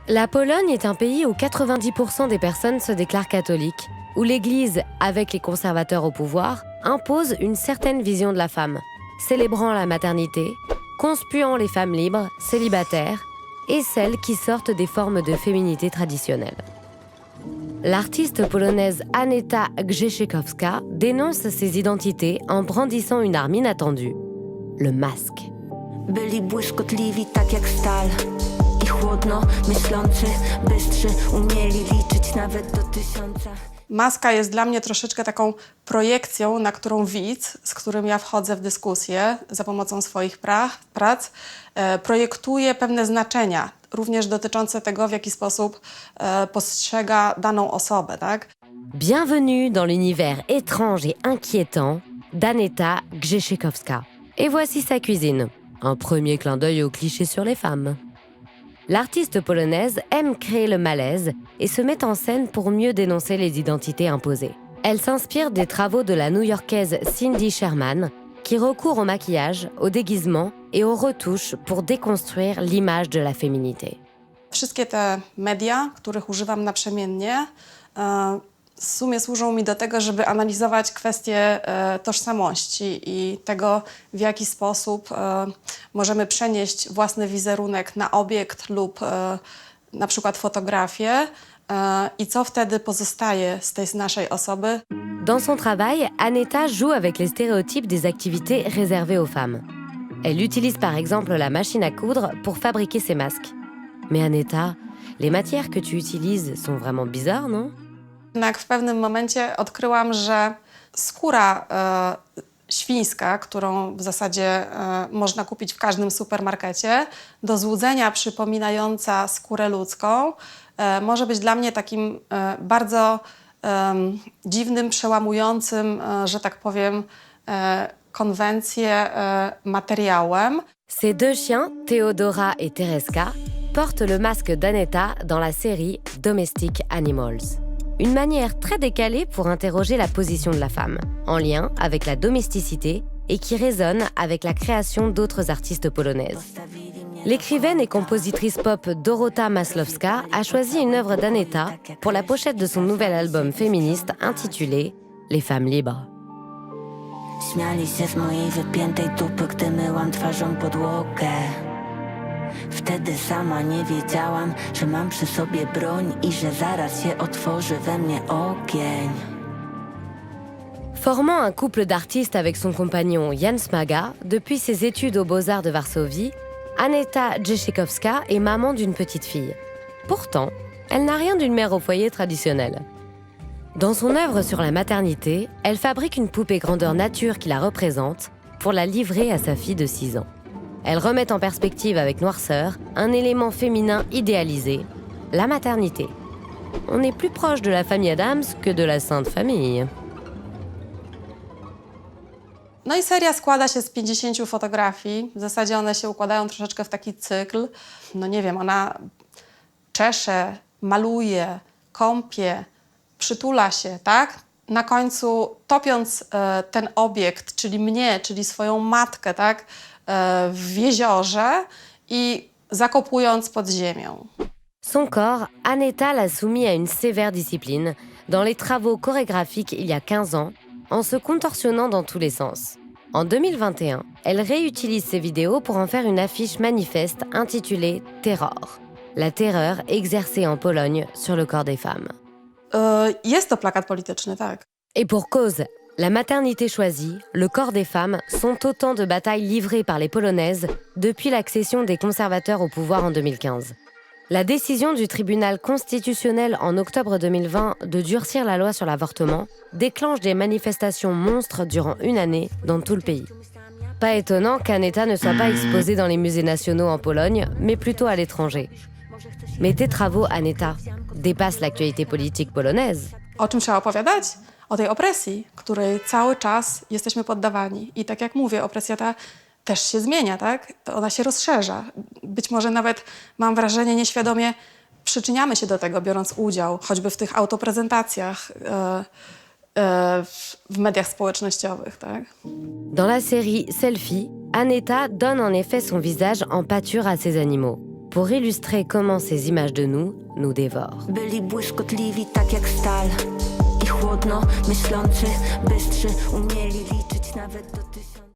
La Pologne est un pays où 90% des personnes se déclarent catholiques, où l'Église, avec les conservateurs au pouvoir, impose une certaine vision de la femme, célébrant la maternité, conspuant les femmes libres, célibataires, et celles qui sortent des formes de féminité traditionnelles. L'artiste polonaise Aneta Grzeszczykowska dénonce ces identités en brandissant une arme inattendue, le masque. Byli błyskotliwi tak jak stal i chłodno myślący, bystrzy, umieli liczyć nawet do 1000. Maska jest dla mnie troszeczkę taką projekcją, na którą widz, z którym ja wchodzę w dyskusję za pomocą swoich prac, projektuje pewne znaczenia, również dotyczące tego, w jaki sposób postrzega daną osobę, tak? Bienvenue dans l'univers étrange et inquiétant d'Aneta Grzeszczykowska. Et voici sa cuisine. Un premier clin d'œil aux clichés sur les femmes. L'artiste polonaise aime créer le malaise et se met en scène pour mieux dénoncer les identités imposées. Elle s'inspire des travaux de la New-Yorkaise Cindy Sherman, qui recourt au maquillage, au déguisement et aux retouches pour déconstruire l'image de la féminité. Wszystkie te media, których używam naprzemiennie, w sumie służą mi do tego, żeby analizować kwestie tożsamości i tego, w jaki sposób możemy przenieść własny wizerunek na obiekt lub na przykład fotografię i co wtedy pozostaje z tej naszej osoby. Dans son travail, Aneta joue avec les stéréotypes des activités réservées aux femmes. Elle utilise par exemple la machine à coudre pour fabriquer ses masques. Mais Aneta, les matières que tu utilises sont vraiment bizarres, non? Jednak w pewnym momencie odkryłam, że skóra świńska, którą w zasadzie można kupić w każdym supermarkecie, do złudzenia przypominająca skórę ludzką, może być dla mnie takim bardzo dziwnym, przełamującym, że tak powiem, konwencję materiałem. Ces deux chiens, Theodora et Tereska, portent le masque d'Aneta dans la série Domestic Animals. Une manière très décalée pour interroger la position de la femme, en lien avec la domesticité et qui résonne avec la création d'autres artistes polonaises. L'écrivaine et compositrice pop Dorota Masłowska a choisi une œuvre d'Aneta pour la pochette de son nouvel album féministe intitulé Les femmes libres. Śmiali się z mojej wypiętej dupy, gdy myłam twarzą podłogę. Wtedy sama nie wiedziałam, że mam przy sobie broń i że zaraz się otworzy we mnie ogień. Formant un couple d'artistes avec son compagnon Jan Smaga, depuis ses études aux Beaux-Arts de Varsovie, Aneta Grzeszczykowska est maman d'une petite fille. Pourtant, elle n'a rien d'une mère au foyer traditionnelle. Dans son œuvre sur la maternité, elle fabrique une poupée grandeur nature qui la représente pour la livrer à sa fille de 6 ans. Elle remet en perspective avec noirceur un élément féminin idéalisé, la maternité. On est plus proche de la famille Adams que de la Sainte Famille. No i seria składa się z 50 fotografii. W zasadzie one się układają troszeczkę w taki cykl. No nie wiem, ona czesze, maluje, kąpie, przytula się, tak? Na końcu topiąc ten obiekt, czyli mnie, czyli swoją matkę, tak? W jeziorze i zakopując pod ziemią. Son corps, Aneta l'a soumis à une sévère discipline dans les travaux chorégraphiques il y a 15 ans, en se contorsionnant dans tous les sens. En 2021, elle réutilise ces vidéos pour en faire une affiche manifeste intitulée Terror, la terreur exercée en Pologne sur le corps des femmes. Jest to plakat polityczny, tak. Et pour cause, la maternité choisie, le corps des femmes sont autant de batailles livrées par les Polonaises depuis l'accession des conservateurs au pouvoir en 2015. La décision du tribunal constitutionnel en octobre 2020 de durcir la loi sur l'avortement déclenche des manifestations monstres durant une année dans tout le pays. Pas étonnant qu'Aneta ne soit pas exposée dans les musées nationaux en Pologne, mais plutôt à l'étranger. Mais tes travaux, Aneta, dépassent l'actualité politique polonaise. O czym trzeba opowiadać? O tej opresji, której cały czas jesteśmy poddawani. I tak jak mówię, opresja ta też się zmienia, tak? To ona się rozszerza. Być może nawet, mam wrażenie, nieświadomie przyczyniamy się do tego, biorąc udział choćby w tych autoprezentacjach w mediach społecznościowych, tak? Dans la série Selfie, Aneta donne en effet son visage en pâture à ces animaux. pour illustrer comment ces images de nous dévorent. Byli błyskotliwi tak jak stal i chłodno myślący, bystrzy, umieli liczyć nawet do 1000.